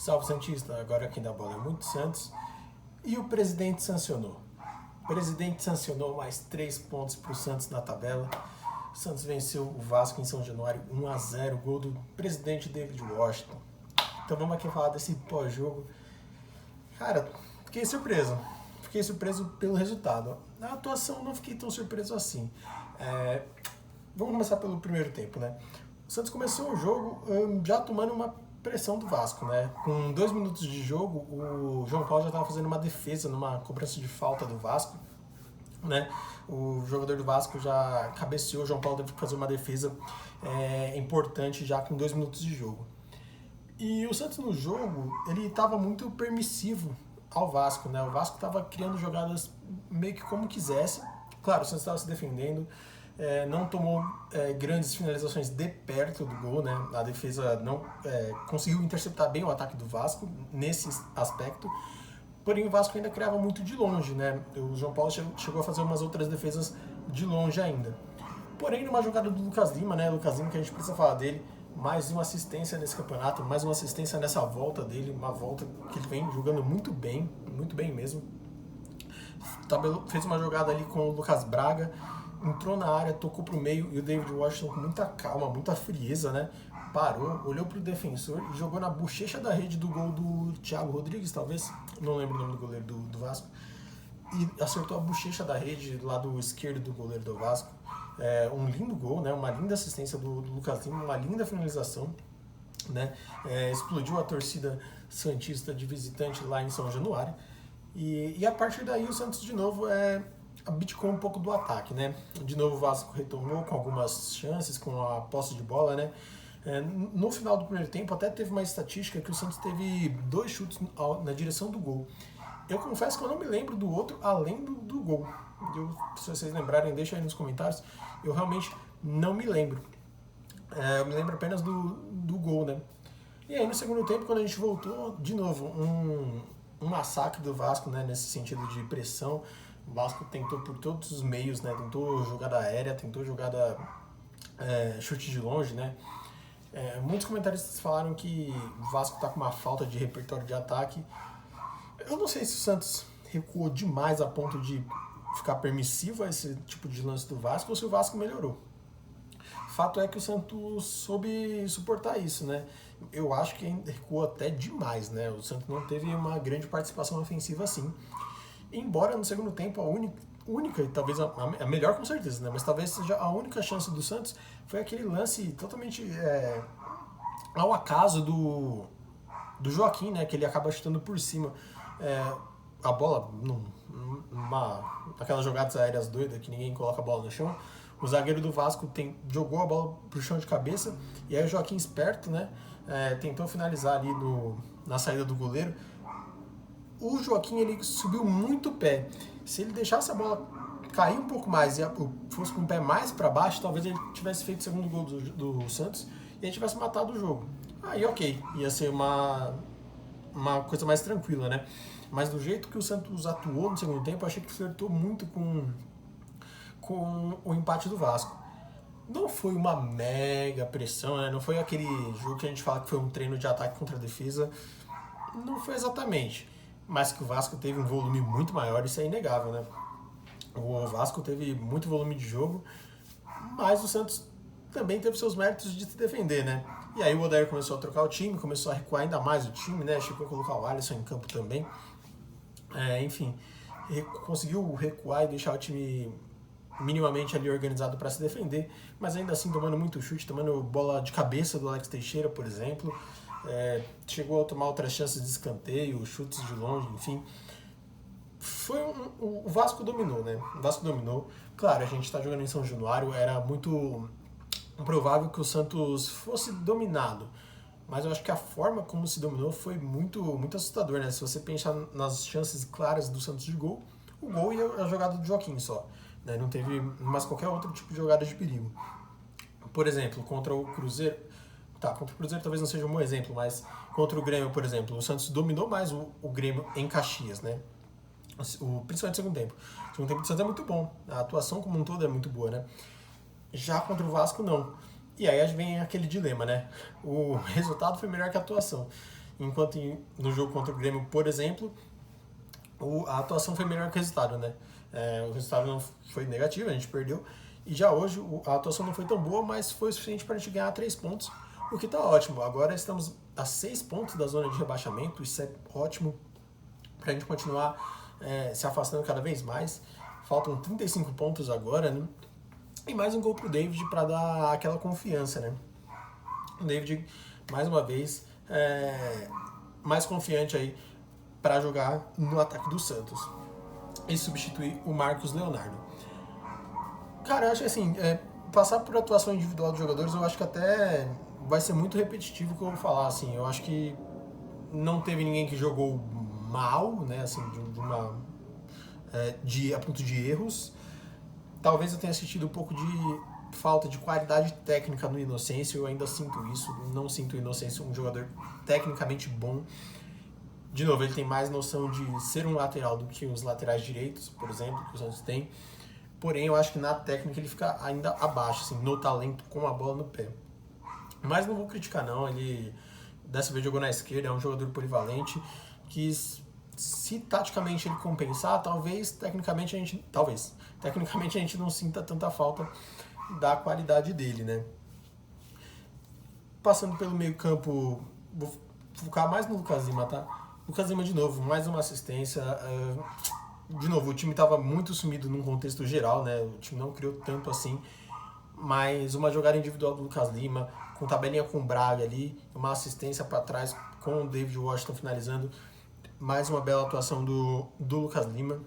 Salve Santista, agora quem dá bola é muito Santos. E o presidente sancionou. O presidente sancionou mais 3 pontos para o Santos na tabela. O Santos venceu o Vasco em São Januário 1-0, gol do presidente David Washington. Então vamos aqui falar desse pós-jogo. Cara, fiquei surpreso. Fiquei surpreso pelo resultado. Na atuação não fiquei tão surpreso assim. Vamos começar pelo primeiro tempo, né? O Santos começou o jogo já tomando uma pressão do Vasco, né? Com 2 minutos de jogo, o João Paulo já estava fazendo uma defesa numa cobrança de falta do Vasco, né? O jogador do Vasco já cabeceou, o João Paulo teve que fazer uma defesa importante já com 2 minutos de jogo. E o Santos no jogo, ele estava muito permissivo ao Vasco, né? O Vasco estava criando jogadas meio que como quisesse. Claro, o Santos estava se defendendo, não tomou grandes finalizações de perto do gol, né? A defesa não conseguiu interceptar bem o ataque do Vasco nesse aspecto. Porém, o Vasco ainda criava muito de longe, né? O João Paulo chegou a fazer umas outras defesas de longe ainda. Porém, numa jogada do Lucas Lima, né? Lucas Lima, que a gente precisa falar dele, mais uma assistência nesse campeonato, mais uma assistência nessa volta dele, uma volta que ele vem jogando muito bem mesmo. Fez uma jogada ali com o Lucas Braga, entrou na área, tocou pro meio e o David Washington com muita calma, muita frieza, né? Parou, olhou pro defensor e jogou na bochecha da rede do gol do Thiago Rodrigues, talvez, não lembro o nome do goleiro do Vasco, e acertou a bochecha da rede do lado esquerdo do goleiro do Vasco. Um lindo gol, né? Uma linda assistência do Lucas Lima, uma linda finalização, né? Explodiu a torcida santista de visitante lá em São Januário. E a partir daí o Santos de novo abdicou um pouco do ataque, né? De novo o Vasco retomou com algumas chances, com a posse de bola, né? No final do primeiro tempo até teve uma estatística que o Santos teve 2 chutes na direção do gol. Eu confesso que eu não me lembro do outro além do gol. Se vocês lembrarem, deixa aí nos comentários. Eu realmente não me lembro. Eu me lembro apenas do gol, né? E aí no segundo tempo, quando a gente voltou, de novo, um massacre do Vasco, né? Nesse sentido de pressão. O Vasco tentou por todos os meios, né? Tentou jogada aérea, tentou jogada chute de longe, né? Muitos comentaristas falaram que o Vasco está com uma falta de repertório de ataque. Eu não sei se o Santos recuou demais a ponto de ficar permissivo a esse tipo de lance do Vasco ou se o Vasco melhorou. Fato é que o Santos soube suportar isso, né? Eu acho que recuou até demais, né? O Santos não teve uma grande participação ofensiva assim. Embora no segundo tempo a única e talvez a melhor com certeza, né? Mas talvez seja a única chance do Santos foi aquele lance totalmente ao acaso do Joaquim, né? Que ele acaba chutando por cima. A bola, aquelas jogadas aéreas doidas que ninguém coloca a bola no chão. O zagueiro do Vasco jogou a bola pro chão de cabeça e aí o Joaquim, esperto, né? Tentou finalizar ali na saída do goleiro. O Joaquim, ele subiu muito o pé. Se ele deixasse a bola cair um pouco mais e fosse com o pé mais para baixo, talvez ele tivesse feito o segundo gol do Santos e ele tivesse matado o jogo. Aí ok, ia ser uma coisa mais tranquila, né? Mas do jeito que o Santos atuou no segundo tempo, eu achei que flertou muito com o empate do Vasco. Não foi uma mega pressão, né? Não foi aquele jogo que a gente fala que foi um treino de ataque contra a defesa. Não foi exatamente. Mas que o Vasco teve um volume muito maior, isso é inegável, né? O Vasco teve muito volume de jogo, mas o Santos também teve seus méritos de se defender, né? E aí o Odair começou a trocar o time, começou a recuar ainda mais o time, né? Chegou a colocar o Alisson em campo também. Enfim, conseguiu recuar e deixar o time minimamente ali organizado para se defender, mas ainda assim tomando muito chute, tomando bola de cabeça do Alex Teixeira, por exemplo. Chegou a tomar outras chances de escanteio, chutes de longe, enfim. O Vasco dominou, né? O Vasco dominou. Claro, a gente está jogando em São Januário, era muito provável que o Santos fosse dominado. Mas eu acho que a forma como se dominou foi muito, muito assustador, né? Se você pensar nas chances claras do Santos de gol, o gol e a jogada do Joaquim só. Né? Não teve mais qualquer outro tipo de jogada de perigo. Por exemplo, contra o Cruzeiro... contra o Cruzeiro talvez não seja um bom exemplo, mas contra o Grêmio, por exemplo, o Santos dominou mais o Grêmio em Caxias, né? Principalmente no segundo tempo. O segundo tempo do Santos é muito bom. A atuação como um todo é muito boa, né? Já contra o Vasco, não. E aí vem aquele dilema, né? O resultado foi melhor que a atuação. enquanto no jogo contra o Grêmio, por exemplo, a atuação foi melhor que o resultado, né? O resultado não foi negativo, a gente perdeu. E já hoje a atuação não foi tão boa, mas foi o suficiente para a gente ganhar 3 pontos, o que está ótimo. Agora estamos a 6 pontos da zona de rebaixamento, isso é ótimo para a gente continuar se afastando cada vez mais. Faltam 35 pontos agora, né? E mais um gol pro David para dar aquela confiança, né? O David, mais uma vez, mais confiante aí para jogar no ataque do Santos e substituir o Marcos Leonardo. Cara, eu acho que assim, passar por atuação individual dos jogadores, eu acho que até vai ser muito repetitivo o que eu vou falar, assim. Eu acho que não teve ninguém que jogou mal, né, assim, a ponto de erros. Talvez eu tenha sentido um pouco de falta de qualidade técnica no Inocêncio, eu ainda sinto isso, não sinto o Inocêncio um jogador tecnicamente bom. De novo, ele tem mais noção de ser um lateral do que os laterais direitos, por exemplo, que o Santos tem. Porém, eu acho que na técnica ele fica ainda abaixo, assim, no talento com a bola no pé. Mas não vou criticar não, ele dessa vez jogou na esquerda, é um jogador polivalente, que se taticamente ele compensar, tecnicamente a gente não sinta tanta falta da qualidade dele, né? Passando pelo meio campo, vou focar mais no Lucas Lima, tá? Lucas Lima de novo, mais uma assistência. De novo, o time estava muito sumido num contexto geral, né? O time não criou tanto assim, mas uma jogada individual do Lucas Lima, com tabelinha com o Braga ali, uma assistência para trás com o David Washington finalizando, mais uma bela atuação do Lucas Lima,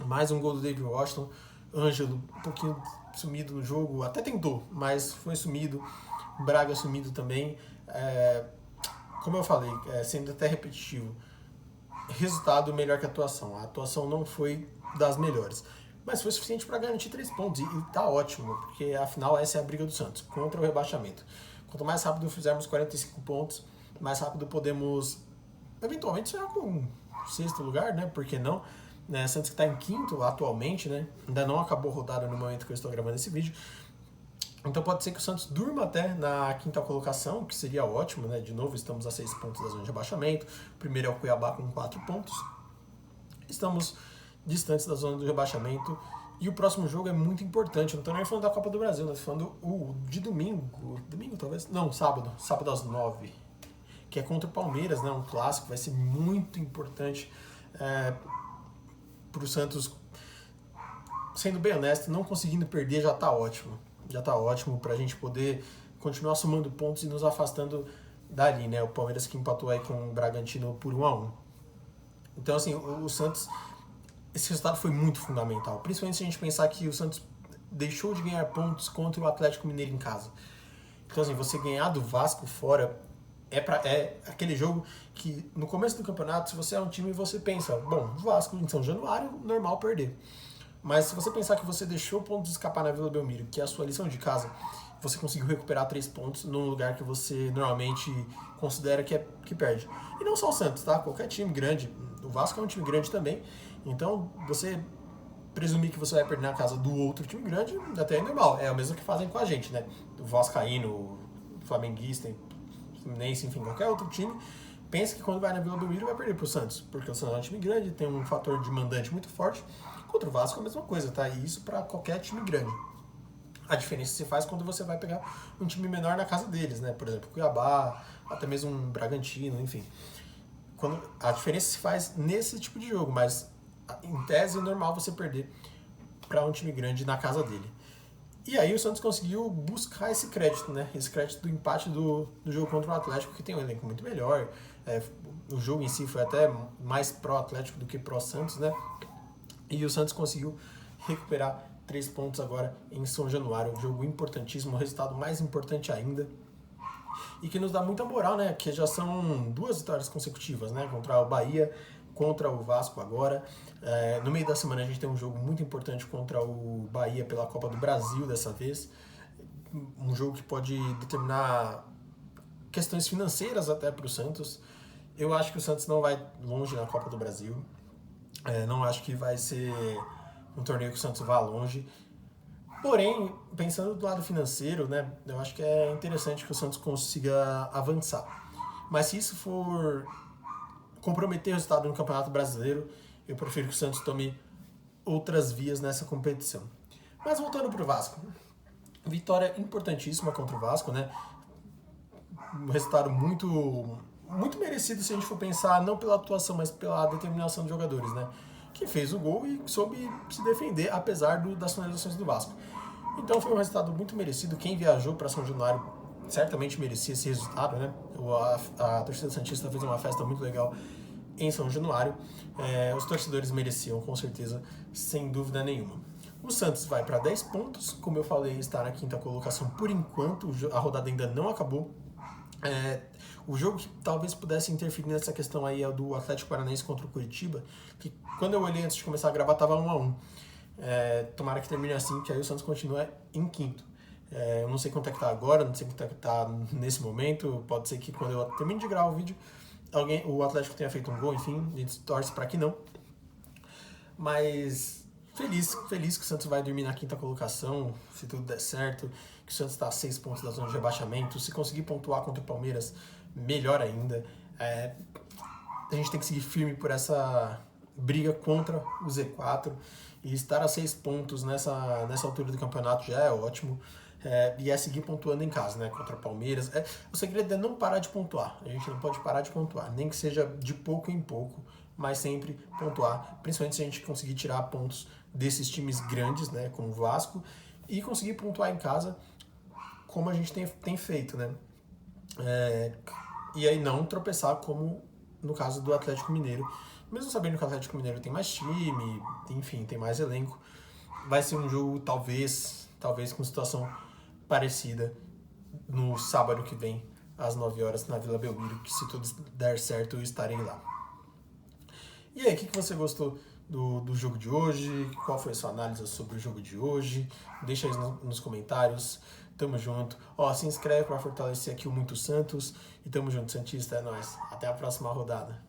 mais um gol do David Washington. Ângelo um pouquinho sumido no jogo, até tentou, mas foi sumido. Braga sumido também. Como eu falei, sendo até repetitivo, resultado melhor que a atuação. A atuação não foi das melhores, mas foi suficiente para garantir 3 pontos e tá ótimo, porque afinal essa é a briga do Santos contra o rebaixamento. Quanto mais rápido fizermos 45 pontos, mais rápido podemos eventualmente sonhar com um 6º lugar, né? Por que não? Santos que está em 5º atualmente, né? Ainda não acabou a rodada no momento que eu estou gravando esse vídeo. Então pode ser que o Santos durma até na 5ª colocação, que seria ótimo, né? De novo, estamos a 6 pontos da zona de rebaixamento. O primeiro é o Cuiabá com 4 pontos. Estamos distantes da zona do rebaixamento. E o próximo jogo é muito importante. Eu não estou nem falando da Copa do Brasil, estou falando o de domingo. Domingo talvez? Não, sábado. Sábado às 9. Que é contra o Palmeiras, né? Um clássico. Vai ser muito importante para o Santos. Sendo bem honesto, não conseguindo perder já está ótimo. Já está ótimo para a gente poder continuar somando pontos e nos afastando dali, né? O Palmeiras que empatou aí com o Bragantino por 1-1. Então, assim, o Santos, esse resultado foi muito fundamental. Principalmente se a gente pensar que o Santos deixou de ganhar pontos contra o Atlético Mineiro em casa. Então, assim, você ganhar do Vasco fora é aquele jogo que no começo do campeonato, se você é um time, você pensa, bom, Vasco em São Januário, normal perder. Mas se você pensar que você deixou pontos escapar na Vila Belmiro, que é a sua lição de casa, você conseguiu recuperar 3 pontos num lugar que você normalmente considera que perde. E não só o Santos, tá? Qualquer time grande. O Vasco é um time grande também. Então, você presumir que você vai perder na casa do outro time grande, até é normal. É o mesmo que fazem com a gente, né? O Vascaíno, o Flamenguista, Fluminense, enfim, qualquer outro time, pensa que quando vai na Vila Belmiro vai perder pro Santos. Porque o Santos é um time grande, tem um fator de mandante muito forte. Contra o Vasco é a mesma coisa, tá? E isso para qualquer time grande. A diferença se faz quando você vai pegar um time menor na casa deles, né? Por exemplo, Cuiabá, até mesmo um Bragantino, enfim. A diferença se faz nesse tipo de jogo, mas em tese é normal você perder para um time grande na casa dele. E aí o Santos conseguiu buscar esse crédito, né? Esse crédito do empate do jogo contra o Atlético, que tem um elenco muito melhor. O jogo em si foi até mais pró-Atlético do que pró-Santos, né? E o Santos conseguiu recuperar 3 pontos agora em São Januário. Um jogo importantíssimo, um resultado mais importante ainda. E que nos dá muita moral, né? Que já são 2 vitórias consecutivas, né? Contra o Bahia, contra o Vasco agora. No meio da semana a gente tem um jogo muito importante contra o Bahia pela Copa do Brasil dessa vez. Um jogo que pode determinar questões financeiras até para o Santos. Eu acho que o Santos não vai longe na Copa do Brasil. Não acho que vai ser um torneio que o Santos vá longe. Porém, pensando do lado financeiro, né, eu acho que é interessante que o Santos consiga avançar. Mas se isso for comprometer o resultado no Campeonato Brasileiro, eu prefiro que o Santos tome outras vias nessa competição. Mas voltando para o Vasco, vitória importantíssima contra o Vasco, né? Um resultado muito merecido se a gente for pensar não pela atuação, mas pela determinação dos jogadores, né? Que fez o gol e soube se defender apesar das finalizações do Vasco. Então foi um resultado muito merecido. Quem viajou para São Januário certamente merecia esse resultado, né? A torcida santista fez uma festa muito legal em São Januário. Os torcedores mereciam, com certeza, sem dúvida nenhuma. O Santos vai para 10 pontos, como eu falei, está na quinta colocação por enquanto, a rodada ainda não acabou. O jogo que talvez pudesse interferir nessa questão aí é o do Atlético Paranaense contra o Curitiba, que quando eu olhei antes de começar a gravar estava 1-1. Tomara que termine assim, que aí o Santos continua em quinto. Eu não sei quanto é que tá agora, não sei quanto é que tá nesse momento, pode ser que quando eu termine de gravar o vídeo, o Atlético tenha feito um gol, enfim, a gente torce para que não. Mas feliz que o Santos vai dormir na quinta colocação, se tudo der certo, que o Santos está a 6 pontos da zona de rebaixamento. Se conseguir pontuar contra o Palmeiras, melhor ainda. A gente tem que seguir firme por essa briga contra o Z4 e estar a 6 pontos nessa altura do campeonato já é ótimo. E seguir pontuando em casa, né, contra o Palmeiras. O segredo é não parar de pontuar. A gente não pode parar de pontuar, nem que seja de pouco em pouco, mas sempre pontuar, principalmente se a gente conseguir tirar pontos desses times grandes, né, como o Vasco, e conseguir pontuar em casa, como a gente tem feito, né? E aí não tropeçar como no caso do Atlético Mineiro. Mesmo sabendo que o Atlético Mineiro tem mais time, enfim, tem mais elenco, vai ser um jogo talvez com situação parecida no sábado que vem, às 9 horas, na Vila Belmiro, que se tudo der certo eu estarei lá. E aí, o que você gostou do jogo de hoje? Qual foi a sua análise sobre o jogo de hoje? Deixa aí nos comentários. Tamo junto. Se inscreve para fortalecer aqui o Muito Santos. E tamo junto, Santista. É nóis. Até a próxima rodada.